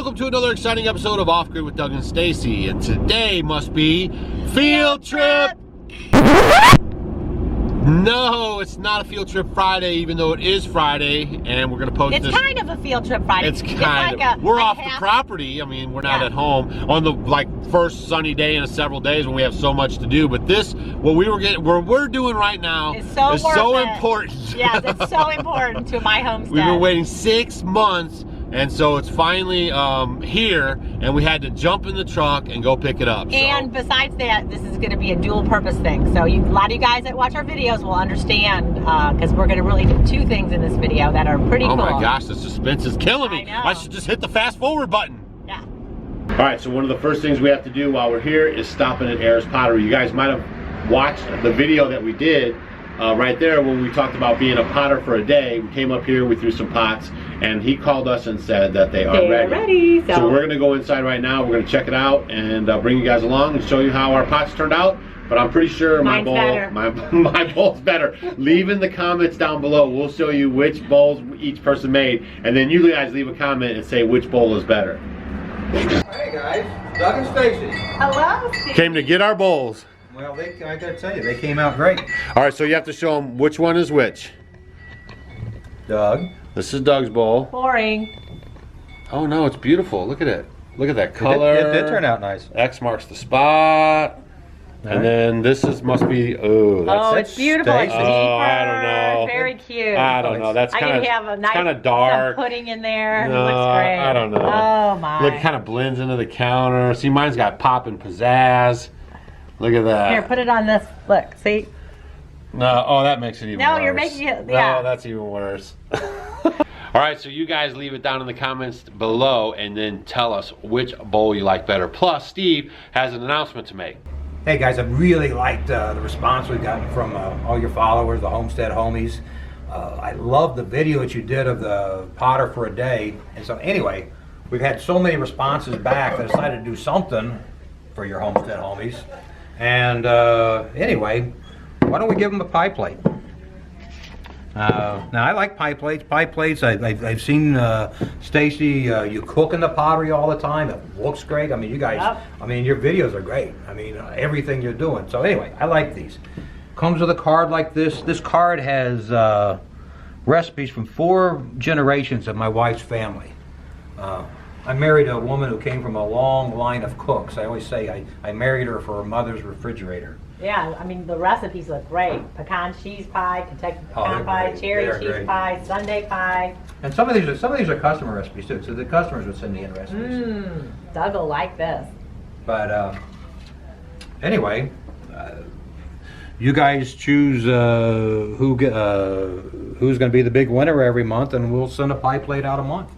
welcome to another exciting episode of Off Grid with Doug and Stacy. And today must be Field Trip! No, it's not a Field Trip Friday, even though it is Friday, and we're going to post this. It's kind of a Field Trip Friday. It's kind of. We're off the property. I mean, we're not at home on the first sunny day in several days when we have so much to do. But this, what we're doing right now is so important. Yes, it's so important to my homestead. We've been waiting 6 months. And so it's finally here, and we had to jump in the truck and go pick it up. And besides that, this is going to be a dual purpose thing. So a lot of you guys that watch our videos will understand, because we're going to really do two things in this video that are pretty cool. Oh my gosh, the suspense is killing me. I know. I should just hit the fast forward button. Yeah. All right, so one of the first things we have to do while we're here is stopping at Ayers Pottery. You guys might have watched the video that we did right there when we talked about being a potter for a day. We came up here, we threw some pots, and he called us and said that they are ready. So we're going to go inside right now. We're going to check it out and bring you guys along and show you how our pots turned out. But I'm pretty sure my bowl's better. Leave in the comments down below. We'll show you which bowls each person made, and then you guys leave a comment and say which bowl is better. Hey guys, Doug and Stacy. Hello, Steve. Came to get our bowls. Well, I gotta tell you, they came out great. All right, so you have to show them which one is which. Doug. This is Doug's bowl. Boring. Oh no, it's beautiful. Look at it. Look at that color. It did turn out nice. X marks the spot. And then this must be, it's beautiful. It's deeper. I don't know. Very cute. I don't know. That's kind of, have a nice, kind of dark. Some pudding in there. No, Looks great. I don't know. Oh my. Look, it kind of blends into the counter. See, mine's got pop and pizzazz. Look at that. Here, put it on this. Look, see? No, oh, that makes it even worse. No, you're making it, yeah. No, that's even worse. All right, so you guys leave it down in the comments below and then tell us which bowl you like better. Plus, Steve has an announcement to make. Hey guys, I really liked the response we've gotten from all your followers, the Homestead homies. I love the video that you did of the potter for a day. And so anyway, we've had so many responses back that I decided to do something for your Homestead homies. And anyway, why don't we give them a pie plate? Now I like pie plates. Pie plates, I've seen Stacy, you cook in the pottery all the time. It looks great. I mean, you guys, I mean, your videos are great. I mean, everything you're doing. So anyway, I like these. Comes with a card like this. This card has recipes from 4 generations of my wife's family. I married a woman who came from a long line of cooks. I always say I married her for her mother's refrigerator. Yeah, I mean, the recipes look great. Pecan cheese pie, Kentucky pecan pie, cherry cheese pie, Sunday pie. And some of these are customer recipes too, so the customers would send me in recipes. Doug will like this. But anyway, you guys choose who's going to be the big winner every month, and we'll send a pie plate out a month.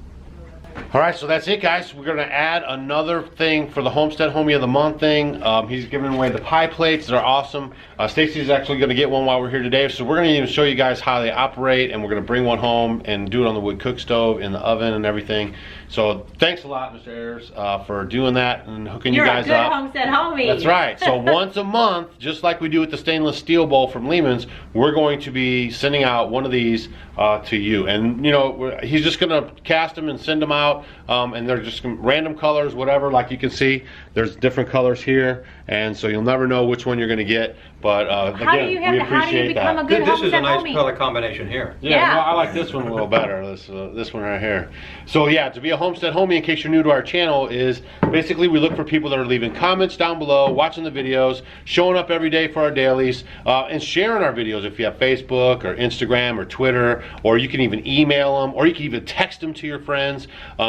All right, so that's it, guys. We're going to add another thing for the Homestead Homie of the Month thing. He's giving away the pie plates. They're awesome. Stacy's actually going to get one while we're here today. So we're going to even show you guys how they operate, and we're going to bring one home and do it on the wood cook stove in the oven and everything. So thanks a lot, Mr. Ayers, for doing that and hooking you guys up. You're a good Homestead homie. That's right. So once a month, just like we do with the stainless steel bowl from Lehman's, we're going to be sending out one of these to you. And you know, he's just going to cast them and send them out, and they're just random colors, whatever. Like you can see, there's different colors here, and so you'll never know which one you're going to get. But again, we appreciate that. This is a nice color combination here. Yeah, well, I like this one a little better. This one right here. So yeah, to be a Homestead Homie, in case you're new to our channel, is basically we look for people that are leaving comments down below, watching the videos, showing up every day for our dailies, and sharing our videos if you have Facebook or Instagram or Twitter, or you can even email them, or you can even text them to your friends.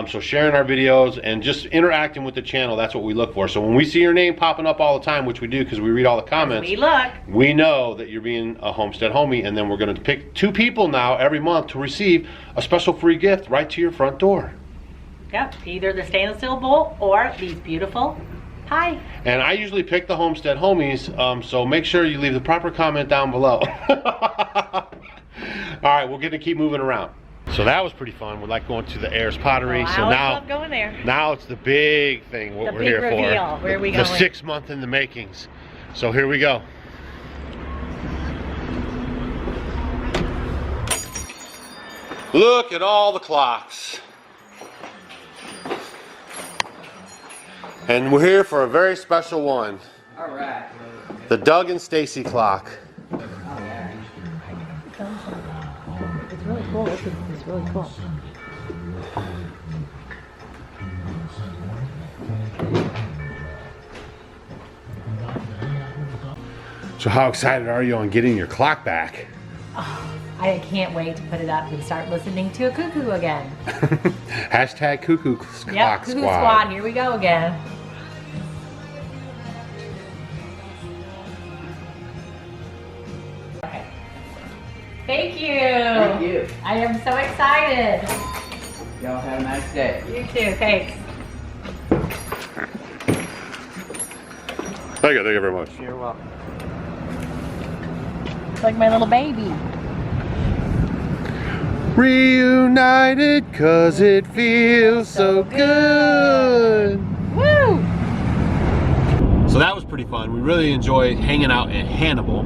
So sharing our videos and just interacting with the channel, that's what we look for. So when we see your name popping up all the time, which we do because we read all the comments, we know that you're being a Homestead Homie, and then we're going to pick 2 people now every month to receive a special free gift right to your front door. Yep, either the stainless steel bowl or these beautiful pie. And I usually pick the Homestead Homies, so make sure you leave the proper comment down below. All right, we're going to keep moving around. So that was pretty fun. We like going to the Ayers Pottery. So now, love going there. Now it's the big thing. What we're here for. Where are we going? The 6 month in the makings. So here we go. Look at all the clocks. And we're here for a very special one. All right. The Doug and Stacy clock. It's really cool. This is really cool. So how excited are you on getting your clock back? Oh, I can't wait to put it up and start listening to a cuckoo again. Hashtag cuckoo clock Yep, cuckoo squad. Here we go again. Okay. Thank you. Thank you. I am so excited. Y'all have a nice day. You too. Thanks. Thank you very much. You're welcome. It's like my little baby. Reunited cause it feels so good. Woo! So that was pretty fun. We really enjoyed hanging out at Hannibal.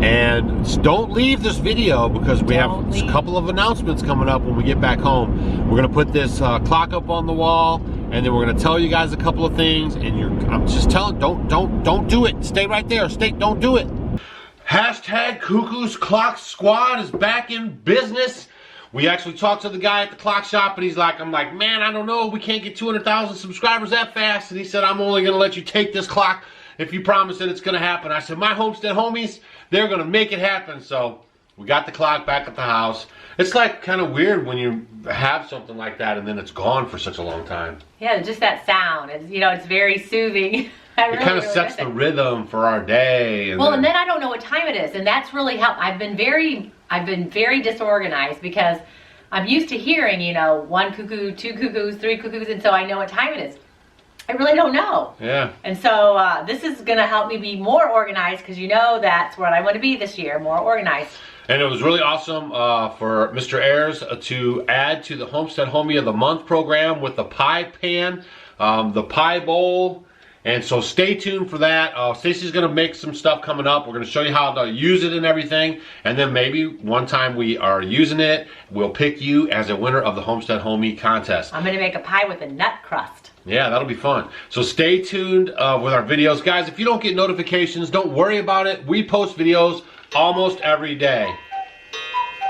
And don't leave this video because we have a couple of announcements coming up when we get back home. We're gonna put this clock up on the wall, and then we're gonna tell you guys a couple of things. And I'm just telling, don't do it. Stay right there. Don't do it. Hashtag Cuckoo's Clock Squad is back in business. We actually talked to the guy at the clock shop, and he's like, I'm like, man, I don't know, we can't get 200,000 subscribers that fast. And he said, I'm only gonna let you take this clock if you promise that it's gonna happen. I said, my Homestead homies, they're gonna make it happen. So we got the clock back at the house. It's like kind of weird when you have something like that and then it's gone for such a long time. Yeah, just that sound. It's, you know, it's very soothing. It kind of sets the rhythm for our day. And then I don't know what time it is, and that's really helped. I've been very disorganized because I'm used to hearing, you know, 1 cuckoo, 2 cuckoos, 3 cuckoos, and so I know what time it is. I really don't know. Yeah. And so this is going to help me be more organized because you know that's what I want to be this year, more organized. And it was really awesome for Mr. Ayers to add to the Homestead Homie of the Month program with the pie pan, the pie bowl. And so stay tuned for that. Stacy's going to make some stuff coming up. We're going to show you how to use it and everything. And then maybe one time we are using it, we'll pick you as a winner of the Homestead Homie contest. I'm going to make a pie with a nut crust. Yeah, that'll be fun. So stay tuned with our videos. Guys, if you don't get notifications, don't worry about it. We post videos almost every day.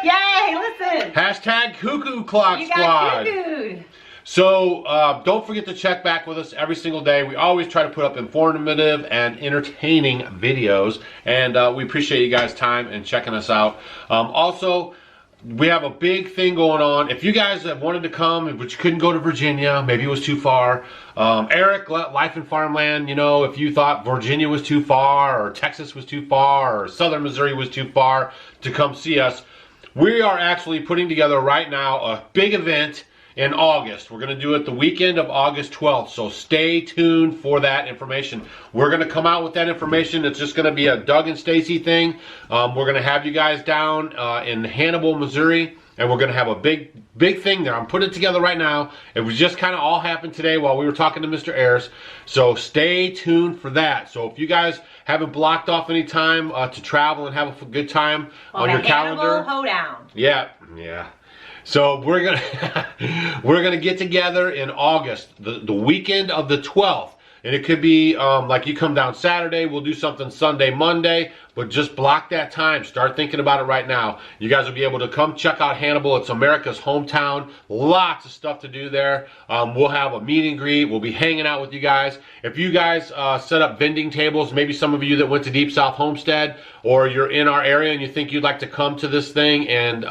Yay, listen. Hashtag Cuckoo Clock You Squad. got cuckooed. So don't forget to check back with us every single day. We always try to put up informative and entertaining videos, and we appreciate you guys' time and checking us out. Also, we have a big thing going on. If you guys have wanted to come, but you couldn't go to Virginia, maybe it was too far. Eric, Life in Farmland, you know, if you thought Virginia was too far, or Texas was too far, or Southern Missouri was too far to come see us, we are actually putting together right now a big event in August. We're going to do it the weekend of August 12th, so stay tuned for that information. We're going to come out with that information. It's just going to be a Doug and Stacy thing. We're going to have you guys down in Hannibal, Missouri, and we're going to have a big thing there. I'm putting it together right now. It was just kind of all happened today while we were talking to Mr. Ayers, so stay tuned for that. So if you guys haven't blocked off any time to travel and have a good time on your calendar. Hannibal Hoedown. Yeah. So we're gonna get together in August, the weekend of the 12th, and it could be like you come down Saturday, we'll do something Sunday, Monday, but just block that time. Start thinking about it right now. You guys will be able to come check out Hannibal. It's America's hometown. Lots of stuff to do there. We'll have a meet and greet. We'll be hanging out with you guys. If you guys set up vending tables, maybe some of you that went to Deep South Homestead, or you're in our area and you think you'd like to come to this thing and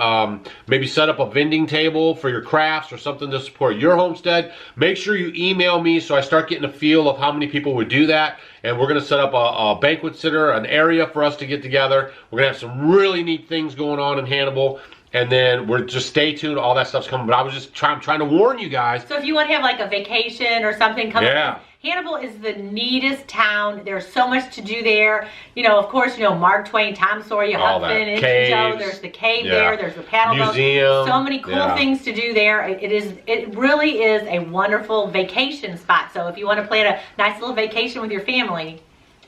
maybe set up a vending table for your crafts or something to support your homestead, make sure you email me so I start getting a feel of how many people would do that. And we're going to set up a banquet center, an area for us to get together. We're going to have some really neat things going on in Hannibal. And then we're just stay tuned. All that stuff's coming. But I was just trying to warn you guys. So if you want to have like a vacation or something coming up, Hannibal is the neatest town. There's so much to do there. You know, of course, you know, Mark Twain, Tom Sawyer, Huck Finn, Injun Joe. There's the cave there. There's the paddle boat. Museum. So many cool things to do there. It really is a wonderful vacation spot. So if you want to plan a nice little vacation with your family,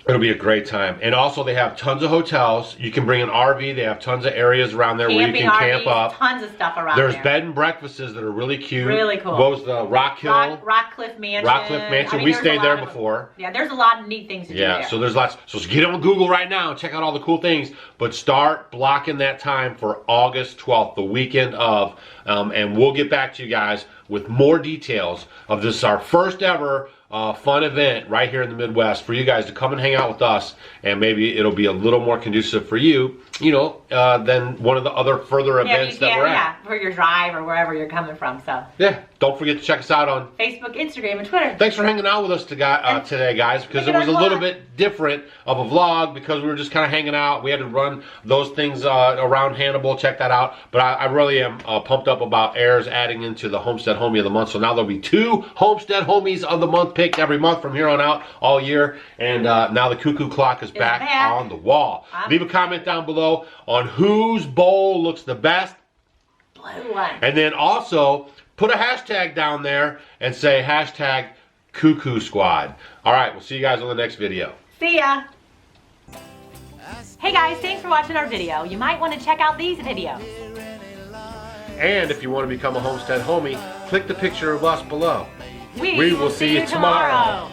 It'll be a great time. And also they have tons of hotels. You can bring an RV. They have tons of areas around there where you can camp RVs, up. Tons of stuff around There's there. bed and breakfasts that are really cute. Really cool. What was the Rock Hill? Rockcliffe Mansion. Rockcliffe Mansion. I mean, We there's a stayed lot there of them. before. Yeah, there's a lot of neat things to do there. Yeah, so there's lots. So get on Google right now and check out all the cool things. But start blocking that time for August 12th, the weekend of. And we'll get back to you guys with more details of this, our first ever fun event right here in the Midwest for you guys to come and hang out with us, and maybe it'll be a little more conducive for you, than one of the other further events that we're at. Yeah, for your drive or wherever you're coming from. So Yeah, don't forget to check us out on Facebook, Instagram, and Twitter. Thanks for hanging out with us today, guys, because it was a little bit different of a vlog because we were just kind of hanging out. We had to run those things around Hannibal. Check that out. But I really am pumped up about Ayers adding into the Homestead Homie of the Month. So now there'll be 2 Homestead Homies of the Month picked every month from here on out all year. And now the cuckoo clock is back on the wall. Leave a comment down below on whose bowl looks the best. Blue one. And then also put a hashtag down there and say hashtag Cuckoo Squad. All right, we'll see you guys on the next video. See ya. Hey guys, thanks for watching our video. You might want to check out these videos. And if you want to become a Homestead Homie, click the picture of us below. We will see you tomorrow.